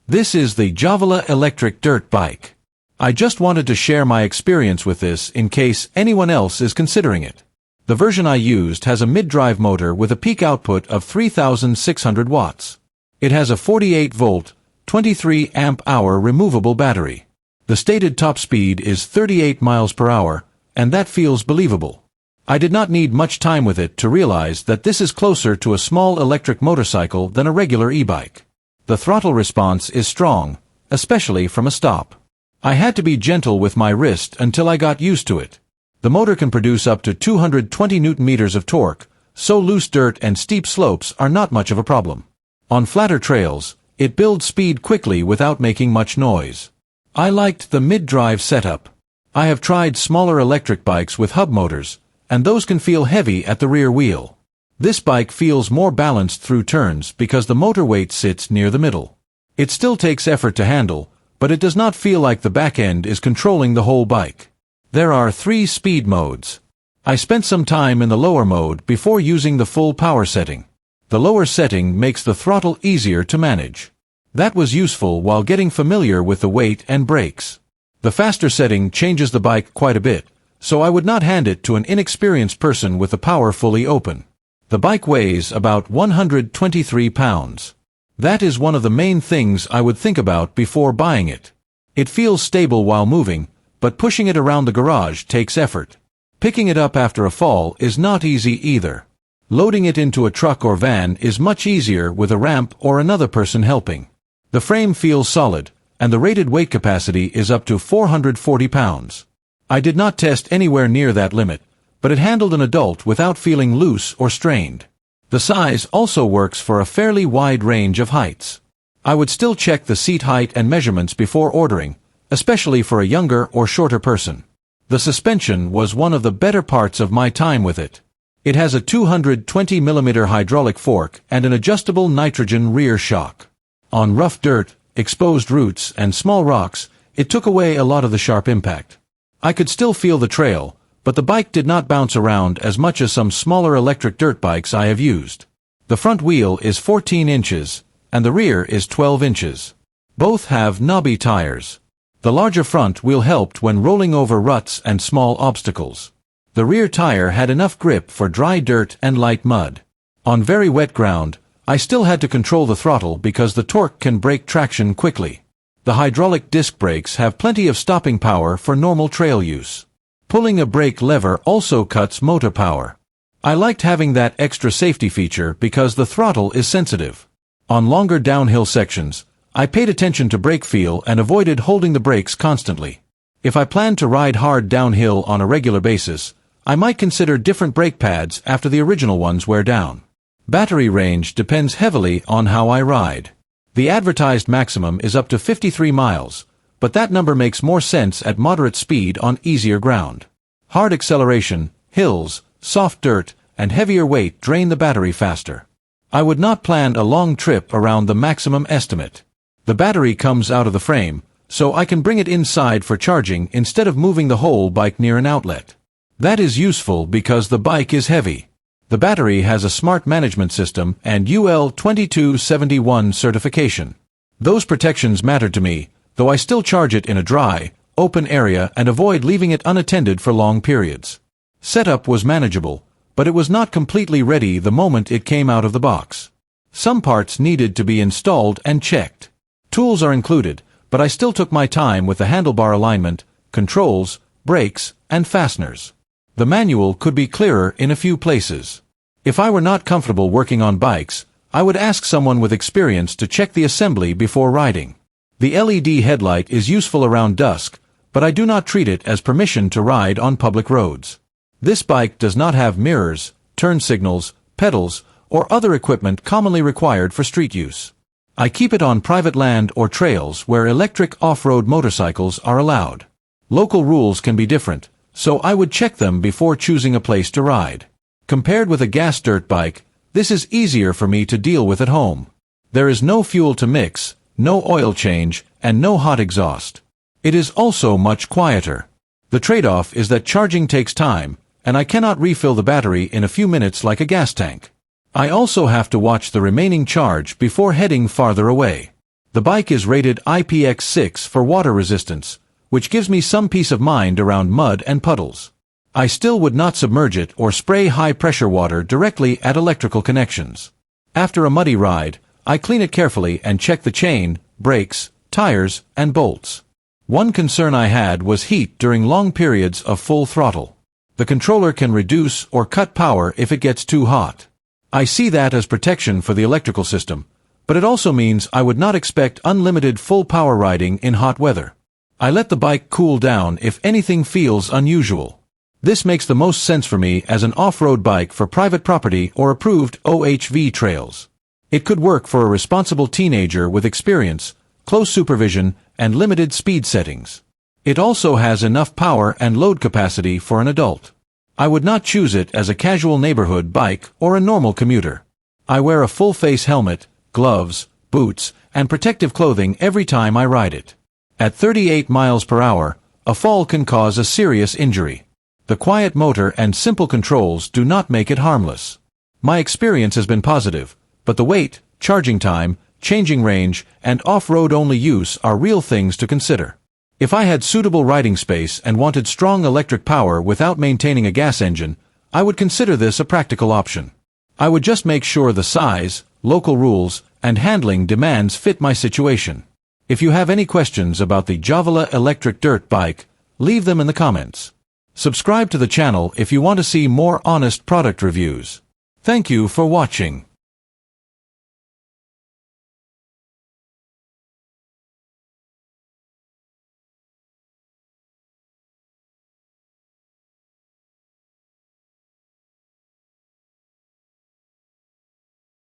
This is the YJOVELA electric dirt bike. I just wanted to share my experience with this in case anyone else is considering it. The version I used has a mid-drive motor with a peak output of 3,600 watts. It has a 48-volt, 23 amp-hour removable battery. The stated top speed is 38 miles per hour, and that feels believable. I did not need much time with it to realize that this is closer to a small electric motorcycle than a regular e-bike. The throttle response is strong, especially from a stop. I had to be gentle with my wrist until I got used to it. The motor can produce up to 220 Nm of torque, so loose dirt and steep slopes are not much of a problem. On flatter trails, it builds speed quickly without making much noise. I liked the mid-drive setup. I have tried smaller electric bikes with hub motors, and those can feel heavy at the rear wheel. This bike feels more balanced through turns because the motor weight sits near the middle. It still takes effort to handle, but it does not feel like the back end is controlling the whole bike. There are 3 speed modes. I spent some time in the lower mode before using the full power setting. The lower setting makes the throttle easier to manage. That was useful while getting familiar with the weight and brakes. The faster setting changes the bike quite a bit, so I would not hand it to an inexperienced person with the power fully open. The bike weighs about 123 pounds. That is one of the main things I would think about before buying it. It feels stable while moving, but pushing it around the garage takes effort. Picking it up after a fall is not easy either. Loading it into a truck or van is much easier with a ramp or another person helping. The frame feels solid, and the rated weight capacity is up to 440 pounds. I did not test anywhere near that limit, but it handled an adult without feeling loose or strained. The size also works for a fairly wide range of heights. I would still check the seat height and measurements before ordering, especially for a younger or shorter person. The suspension was one of the better parts of my time with it. It has a 220 mm hydraulic fork and an adjustable nitrogen rear shock. On rough dirt, exposed roots, and small rocks, it took away a lot of the sharp impact. I could still feel the trail, but the bike did not bounce around as much as some smaller electric dirt bikes I have used. The front wheel is 14 inches, and the rear is 12 inches. Both have knobby tires. The larger front wheel helped when rolling over ruts and small obstacles. The rear tire had enough grip for dry dirt and light mud. On very wet ground, I still had to control the throttle because the torque can break traction quickly. The hydraulic disc brakes have plenty of stopping power for normal trail use. Pulling a brake lever also cuts motor power. I liked having that extra safety feature because the throttle is sensitive. On longer downhill sections, I paid attention to brake feel and avoided holding the brakes constantly. If I planned to ride hard downhill on a regular basis, I might consider different brake pads after the original ones wear down. Battery range depends heavily on how I ride. The advertised maximum is up to 53 miles, but that number makes more sense at moderate speed on easier ground. Hard acceleration, hills, soft dirt, and heavier weight drain the battery faster. I would not plan a long trip around the maximum estimate. The battery comes out of the frame, so I can bring it inside for charging instead of moving the whole bike near an outlet. That is useful because the bike is heavy. The battery has a smart management system and UL 2271 certification. Those protections mattered to me, though I still charge it in a dry, open area and avoid leaving it unattended for long periods. Setup was manageable, but it was not completely ready the moment it came out of the box. Some parts needed to be installed and checked. Tools are included, but I still took my time with the handlebar alignment, controls, brakes, and fasteners. The manual could be clearer in a few places. If I were not comfortable working on bikes, I would ask someone with experience to check the assembly before riding. The LED headlight is useful around dusk, but I do not treat it as permission to ride on public roads. This bike does not have mirrors, turn signals, pedals, or other equipment commonly required for street use. I keep it on private land or trails where electric off-road motorcycles are allowed. Local rules can be different, so I would check them before choosing a place to ride. Compared with a gas dirt bike, this is easier for me to deal with at home. There is no fuel to mix, no oil change, and no hot exhaust. It is also much quieter. The trade-off is that charging takes time, and I cannot refill the battery in a few minutes like a gas tank. I also have to watch the remaining charge before heading farther away. The bike is rated IPX6 for water resistance, which gives me some peace of mind around mud and puddles. I still would not submerge it or spray high-pressure water directly at electrical connections. After a muddy ride, I clean it carefully and check the chain, brakes, tires, and bolts. One concern I had was heat during long periods of full throttle. The controller can reduce or cut power if it gets too hot. I see that as protection for the electrical system, but it also means I would not expect unlimited full power riding in hot weather. I let the bike cool down if anything feels unusual. This makes the most sense for me as an off-road bike for private property or approved OHV trails. It could work for a responsible teenager with experience, close supervision, and limited speed settings. It also has enough power and load capacity for an adult. I would not choose it as a casual neighborhood bike or a normal commuter. I wear a full-face helmet, gloves, boots, and protective clothing every time I ride it. At 38 miles per hour, a fall can cause a serious injury. The quiet motor and simple controls do not make it harmless. My experience has been positive, but the weight, charging time, changing range, and off-road only use are real things to consider. If I had suitable riding space and wanted strong electric power without maintaining a gas engine, I would consider this a practical option. I would just make sure the size, local rules, and handling demands fit my situation. If you have any questions about the YJOVELA electric dirt bike, leave them in the comments. Subscribe to the channel if you want to see more honest product reviews. Thank you for watching.